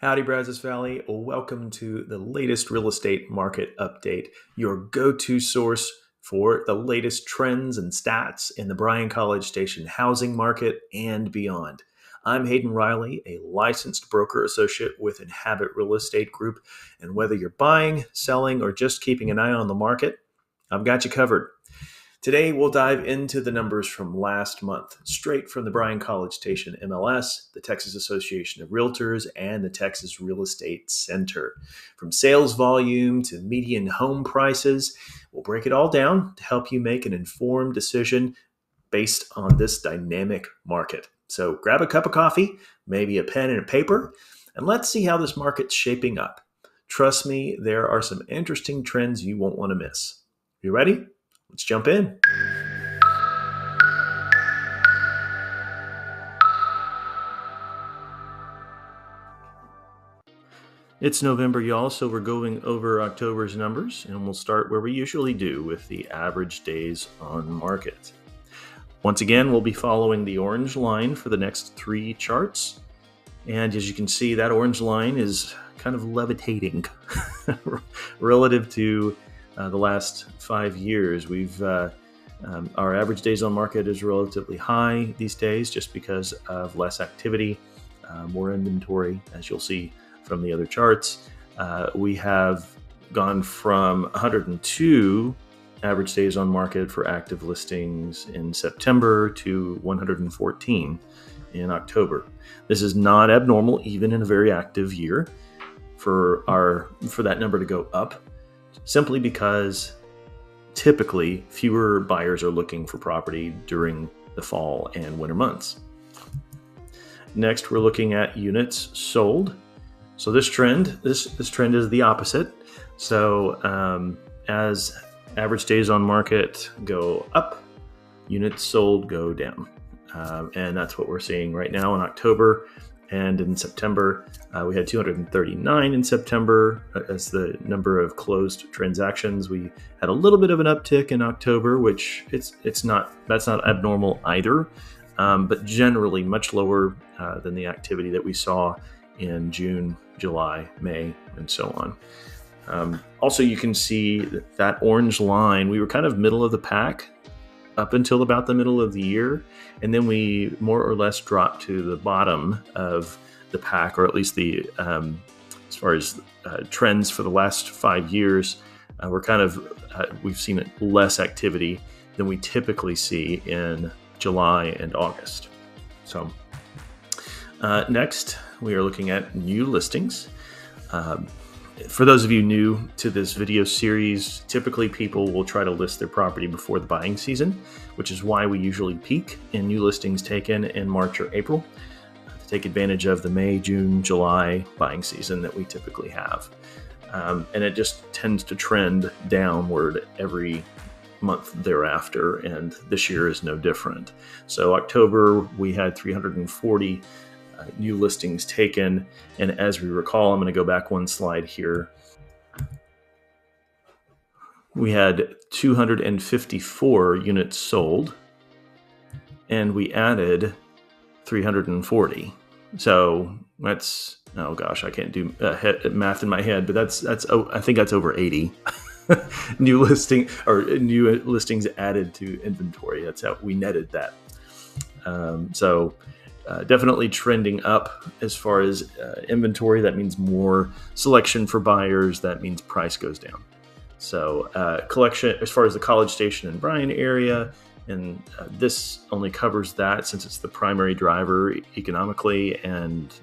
Howdy, Brazos Valley. Welcome to the latest real estate market update, your go-to source for the latest trends and stats in the Bryan-College Station housing market and beyond. I'm Hayden Riley, a licensed broker associate with Inhabit Real Estate Group, and whether you're buying, selling, or just keeping an eye on the market, I've got you covered. Today, we'll dive into the numbers from last month, straight from the Bryan-College Station MLS, the Texas Association of Realtors, and the Texas Real Estate Center. From sales volume to median home prices, we'll break it all down to help you make an informed decision based on this dynamic market. So grab a cup of coffee, maybe a pen and a paper, and let's see how this market's shaping up. Trust me, there are some interesting trends you won't want to miss. You ready? Let's jump in. It's November, y'all, so we're going over October's numbers, and we'll start where we usually do with the average days on market. Once again, we'll be following the orange line for the next three charts. And as you can see, that orange line is kind of levitating relative to the last 5 years. Our average days on market is relatively high these days just because of less activity, more inventory, as you'll see from the other charts. We have gone from 102 average days on market for active listings in September to 114 in October. This is not abnormal, even in a very active year, for that number to go up, simply because typically fewer buyers are looking for property during the fall and winter months. Next, we're looking at units sold. So this trend is the opposite. So as average days on market go up, units sold go down. And that's what we're seeing right now in October. And in September, we had 239 in September as the number of closed transactions. We had a little bit of an uptick in October, which that's not abnormal either, but generally much lower than the activity that we saw in June, July, May, and so on. Also, you can see that orange line, we were kind of middle of the pack up until about the middle of the year. And then we more or less dropped to the bottom of the pack, or at least as far as trends for the last 5 years, we've seen less activity than we typically see in July and August. So next, we are looking at new listings. For those of you new to this video series, typically people will try to list their property before the buying season, which is why we usually peak in new listings taken in March or April to take advantage of the May, June, July buying season that we typically have. And it just tends to trend downward every month thereafter, and this year is no different. So October, we had 340 new listings taken. And as we recall, I'm going to go back one slide here. We had 254 units sold, and we added 340. So that's, oh gosh, I can't do math in my head, but I think that's over 80 new listings added to inventory. That's how we netted that. Definitely trending up as far as inventory. That means more selection for buyers. That means price goes down. So collection, as far as the College Station and Bryan area, and this only covers that since it's the primary driver economically. And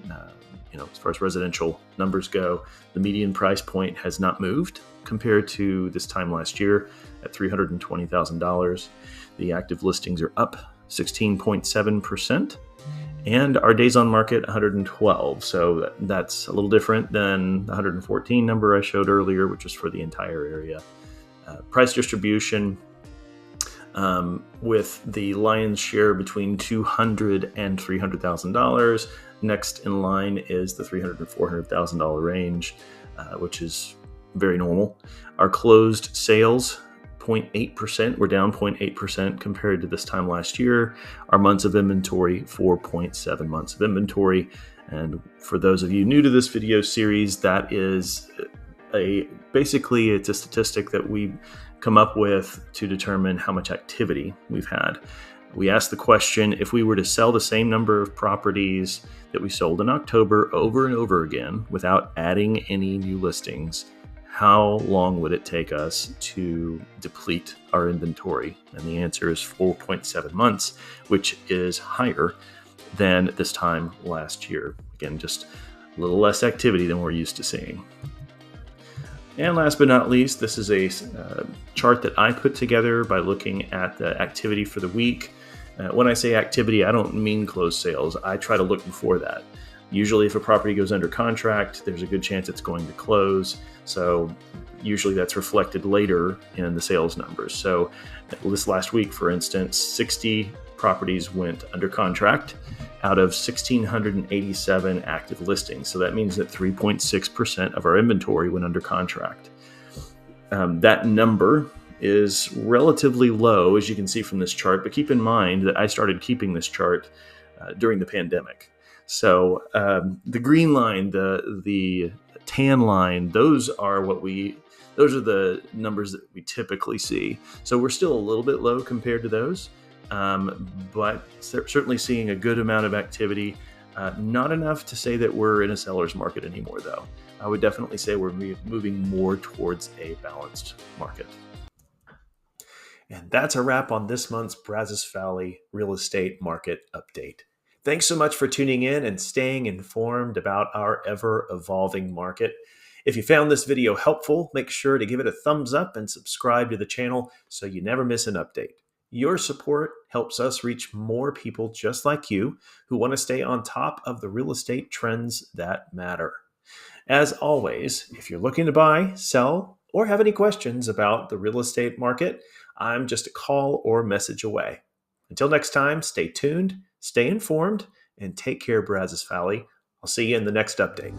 as far as residential numbers go, the median price point has not moved compared to this time last year at $320,000. The active listings are up 16.7%. And our days on market, 112. So that's a little different than the 114 number I showed earlier, which is for the entire area. Price distribution with the lion's share between $200,000 and $300,000. Next in line is the $300,000 to $400,000 range, which is very normal. Our closed sales, 0.8%. We're down 0.8% compared to this time last year. Our months of inventory, 4.7 months of inventory. And for those of you new to this video series, that is basically it's a statistic that we come up with to determine how much activity we've had. We ask the question, if we were to sell the same number of properties that we sold in October over and over again without adding any new listings, how long would it take us to deplete our inventory? And the answer is 4.7 months, which is higher than this time last year. Again, just a little less activity than we're used to seeing. And last but not least, this is a chart that I put together by looking at the activity for the week. When I say activity, I don't mean closed sales. I try to look before that. Usually if a property goes under contract, there's a good chance it's going to close. So usually that's reflected later in the sales numbers. So this last week, for instance, 60 properties went under contract out of 1,687 active listings. So that means that 3.6% of our inventory went under contract. That number is relatively low, as you can see from this chart, but keep in mind that I started keeping this chart during the pandemic. So the green line, the tan line, those are the numbers that we typically see. So we're still a little bit low compared to those, but certainly seeing a good amount of activity. Not enough to say that we're in a seller's market anymore, though. I would definitely say we're moving more towards a balanced market. And that's a wrap on this month's Brazos Valley Real Estate Market Update. Thanks so much for tuning in and staying informed about our ever-evolving market. If you found this video helpful, make sure to give it a thumbs up and subscribe to the channel so you never miss an update. Your support helps us reach more people just like you who want to stay on top of the real estate trends that matter. As always, if you're looking to buy, sell, or have any questions about the real estate market, I'm just a call or message away. Until next time, stay tuned, stay informed, and take care, Brazos Valley. I'll see you in the next update.